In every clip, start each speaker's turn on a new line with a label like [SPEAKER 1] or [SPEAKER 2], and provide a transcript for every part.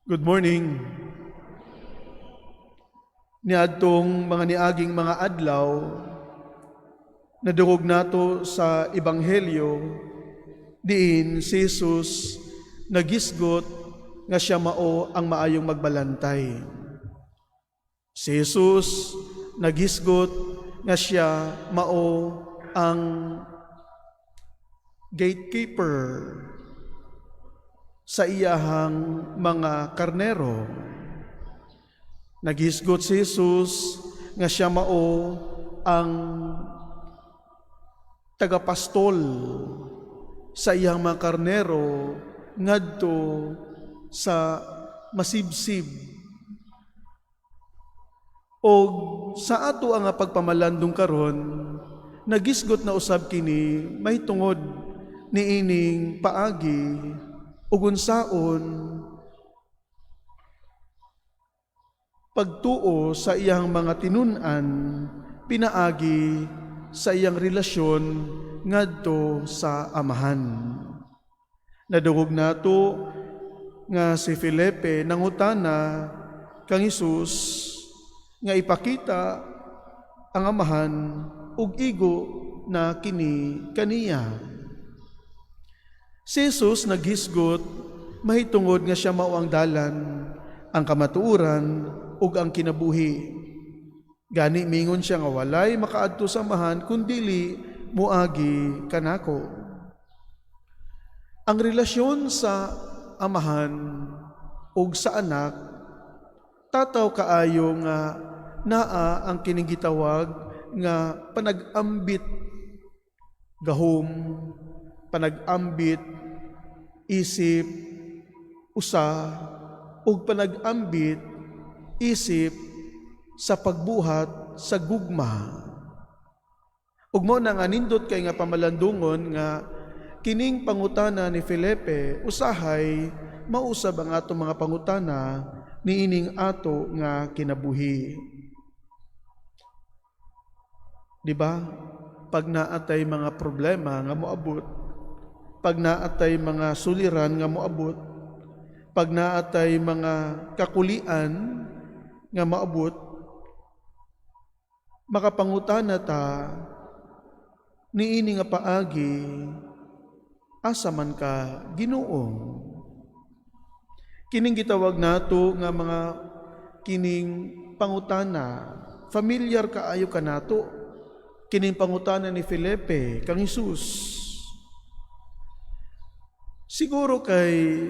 [SPEAKER 1] Good morning. Niadtong mga niaging mga adlaw, nadungog nato sa Ebanghelyo, diin si Jesus nagisgot nga siya mao ang maayong magbalantay. Si Jesus nagisgot nga siya mao ang gatekeeper sa iyahang mga karnero. Nagisgot si Jesus nga siya mao ang tagapastol sa iyang mga karnero ngadto sa masibsib. O sa ato ang pagpamalandong karon, nagisgot na usab kini mahitungod niining paagi ug unsaon pagtuo sa iyang mga tinun-an pinaagi sa iyang relasyon ngadto sa Amahan. Nadungog nato nga si Felipe nangutana kang Hesus nga ipakita ang Amahan ug igo na kini kaniya. Si Jesus naghisgot mahitungod nga siya mao ang dalan, ang kamatuoran ug ang kinabuhi. Gani mingon siya nga walay makaadto sa Amahan kundili muagi kanako. Ang relasyon sa Amahan ug sa anak tataw kaayo nga naa ang kining gitawag nga panag-ambit gahom, panag-ambit isip usa ug panag-ambit isip sa pagbuhat sa gugma. Ug mao na nga nindot kay nga pamalandungon nga kining pangutana ni Felipe usahay mausab ang ato mga pangutana niining ato nga kinabuhi. Di ba? Pag naatay mga problema nga moabot, pag naatay mga suliran nga moabot, pag naatay mga kakulian nga maabot, makapangutana ta niini nga paagi asa man ka Ginoo. Kining gitawag nato nga mga kining pangutana, familiar kaayo kanato. Kining pangutana ni Felipe kang Hesus. Siguro kay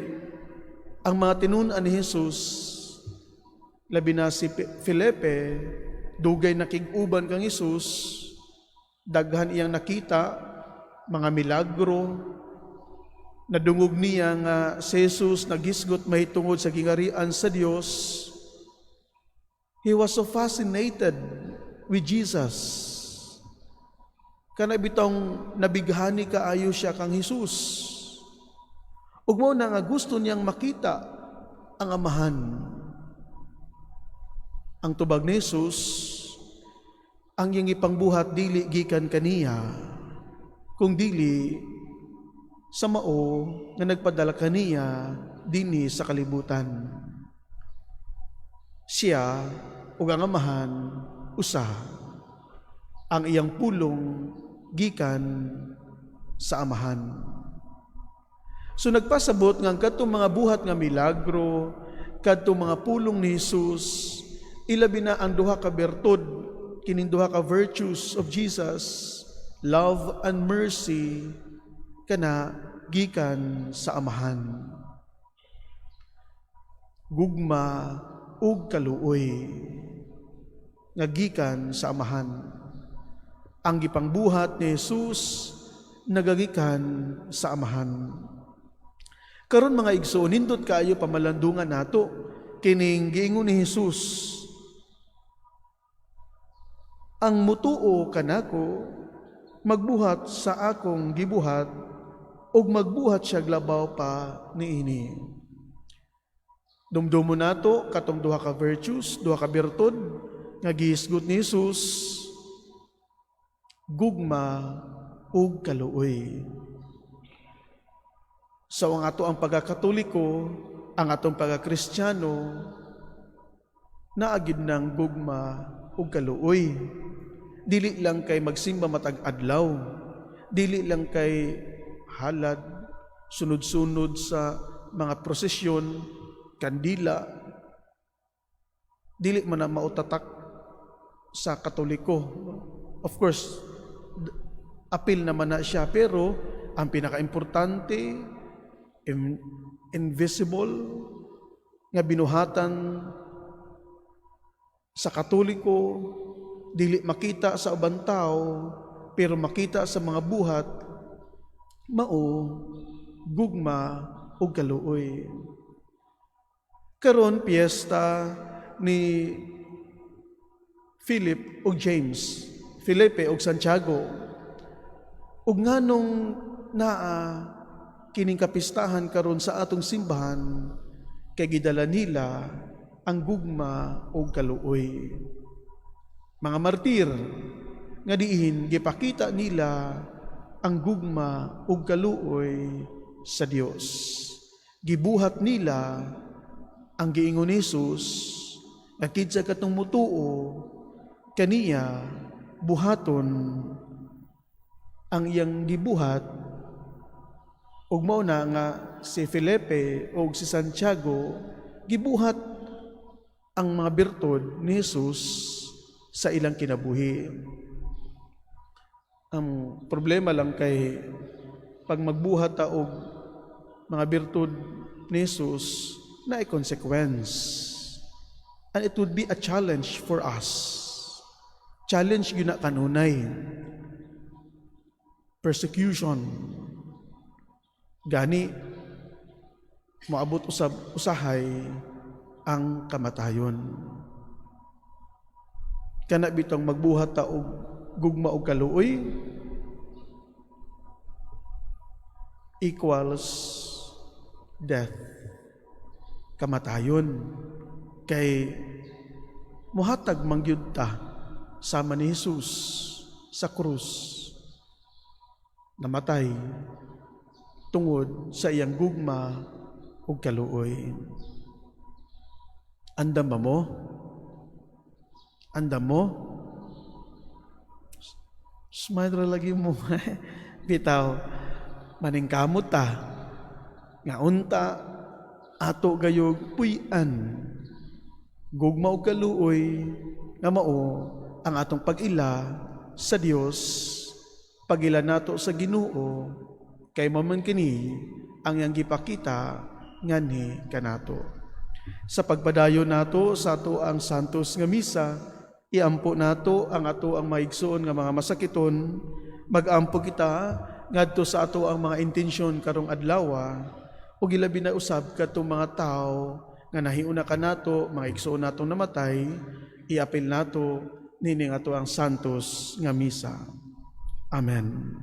[SPEAKER 1] ang mga tinun-an ni Jesus, labi na si Felipe, dugay nakig-uban kang Hesus, daghan iyang nakita, mga milagro, nadungog niya nga si Jesus nagisgot mahitungod sa gingarian sa Dios. He was so fascinated with Jesus. Kana bitong nabighani kaayo siya kang Hesus. Ug mao na nga gusto niyang makita ang Amahan. Ang tubag ni Jesus, ang iyang ipangbuhat dili gikan kaniya, kung dili sa mao nga nagpadala kaniya dinhi sa kalibutan. Siya ug ang Amahan usa, ang iyang pulong gikan sa Amahan. So nagpasabot nga kadtong mga buhat nga milagro, kadtong mga pulong ni Jesus, ilabi na ang duha ka bertud, kining duha ka virtues of Jesus, love and mercy, kana gikan sa Amahan. Gugma ug kaluoy nga gikan sa Amahan. Ang gipangbuhat ni Jesus nagagikan sa Amahan. Karon mga igsoon, nindot kaayo pamalandungan nato kining giingon ni Jesus. Ang mutuo kanako magbuhat sa akong gibuhat ug magbuhat siya glabaw pa niini. Dumdumo nato katong duha ka virtues, duha ka bertud nga gihisgot ni Jesus, gugma ug kaluoy. Sa ang ato ang pagkakatoliko, ang atong pagka-Kristiyano naagid ng gugma ug kaluoy. Dili lang kay magsimba matag adlaw, dili lang kay halad, sunod-sunod sa mga prosesyon, kandila, dili man na mautatak sa Katoliko. Of course, apil naman na siya, pero ang pinaka-importante, invisible, nga binuhatan sa Katoliko, dili makita sa ubang tao, pero makita sa mga buhat, mao, gugma, o kaluoy. Karon piyesta ni Philip ug James, Felipe ug Santiago. Ug nganong naa kining kapistahan karon sa atong simbahan, kay gidala nila ang gugma ug kaluoy. Mga martir nga diin gipakita nila ang gugma ug kaluoy sa Dios. Gibuhat nila ang giingon ni Jesus nga kinsa katong mutuo kaniya buhaton ang iyang gibuhat. Ug mao na nga si Felipe ug si Santiago gibuhat ang mga birtud ni Jesus sa ilang kinabuhi. Ang problema lang kay pag magbuhat ta og mga birtud ni Jesus na ay consequence. And it would be a challenge for us. Challenge yun na kanunay. Persecution. Gani, maabot usahay ang kamatayon. Kana bitang magbuhat ta og gugma og kaluoy equals death, kamatayon. Kay muhatag mangyud ta sama ni Jesus sa krus, namatay tungod sa iyang gugma ug kaluoy. Andam ba mo? Andam mo? Smile lagi mo. Bitaw, maningkamot ta nga unta ato gayog puy-an gugma ug kaluoy nga mao ang atong pag-ila sa Dios, pag-ila nato sa Ginoo, kay maman kini ang yang gipakita nganhi kanato. Sa pagpadayon nato sa ato ang santos nga misa, iampo nato ang ato ang maigsoon nga mga masakiton, mag-ampo kita ngadto sa ato ang mga intensyon karong adlaw, ug ilabi na usab kadtong mga tao nga nahiuna kanato, mga igsoon nato namatay, iapil nato nining ato ang santos nga misa. Amen.